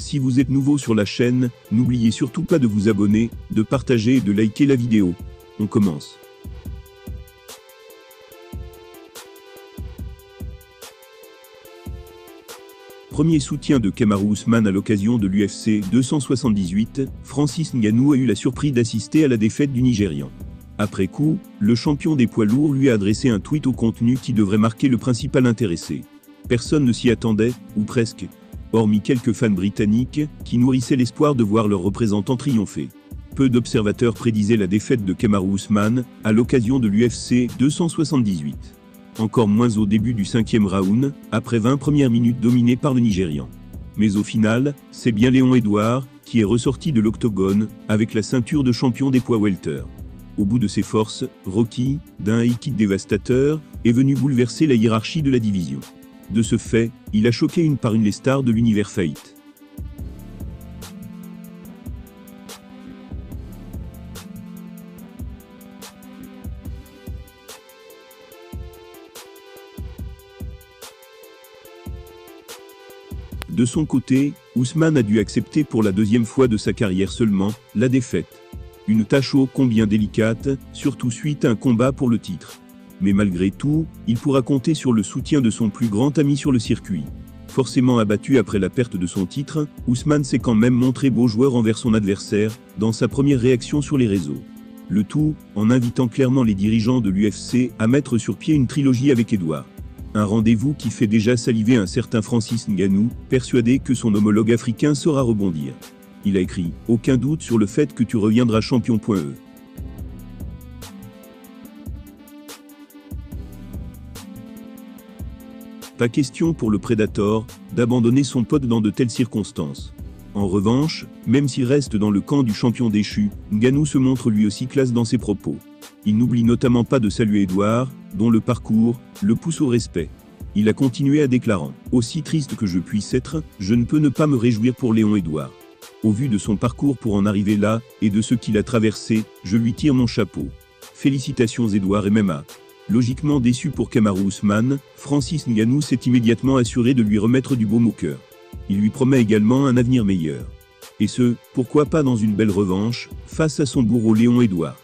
Si vous êtes nouveau sur la chaîne, n'oubliez surtout pas de vous abonner, de partager et de liker la vidéo. On commence. Premier soutien de Kamaru Usman à l'occasion de l'UFC 278, Francis Ngannou a eu la surprise d'assister à la défaite du Nigérian. Après coup, le champion des poids lourds lui a adressé un tweet au contenu qui devrait marquer le principal intéressé. Personne ne s'y attendait, ou presque, hormis quelques fans britanniques, qui nourrissaient l'espoir de voir leur représentant triompher. Peu d'observateurs prédisaient la défaite de Kamaru Usman, à l'occasion de l'UFC 278. Encore moins au début du 5e round, après 20 premières minutes dominées par le Nigérian. Mais au final, c'est bien Léon Edouard, qui est ressorti de l'octogone, avec la ceinture de champion des poids welter. Au bout de ses forces, Rocky, d'un high kick dévastateur, est venu bouleverser la hiérarchie de la division. De ce fait, il a choqué une par une les stars de l'univers fight. De son côté, Usman a dû accepter pour la deuxième fois de sa carrière seulement, la défaite. Une tâche ô combien délicate, surtout suite à un combat pour le titre. Mais malgré tout, il pourra compter sur le soutien de son plus grand ami sur le circuit. Forcément abattu après la perte de son titre, Usman s'est quand même montré beau joueur envers son adversaire, dans sa première réaction sur les réseaux. Le tout, en invitant clairement les dirigeants de l'UFC à mettre sur pied une trilogie avec Edouard. Un rendez-vous qui fait déjà saliver un certain Francis Ngannou, persuadé que son homologue africain saura rebondir. Il a écrit « Aucun doute sur le fait que tu reviendras champion.e ». Pas question pour le Predator d'abandonner son pote dans de telles circonstances. En revanche, même s'il reste dans le camp du champion déchu, Ngannou se montre lui aussi classe dans ses propos. Il n'oublie notamment pas de saluer Edouard, dont le parcours le pousse au respect. Il a continué à déclarant « Aussi triste que je puisse être, je ne peux ne pas me réjouir pour Léon Edouard. Au vu de son parcours pour en arriver là, et de ce qu'il a traversé, je lui tire mon chapeau. Félicitations Edouard MMA ». Logiquement déçu pour Kamaru Usman, Francis Ngannou s'est immédiatement assuré de lui remettre du baume au cœur. Il lui promet également un avenir meilleur. Et ce, pourquoi pas dans une belle revanche, face à son bourreau Léon Edouard.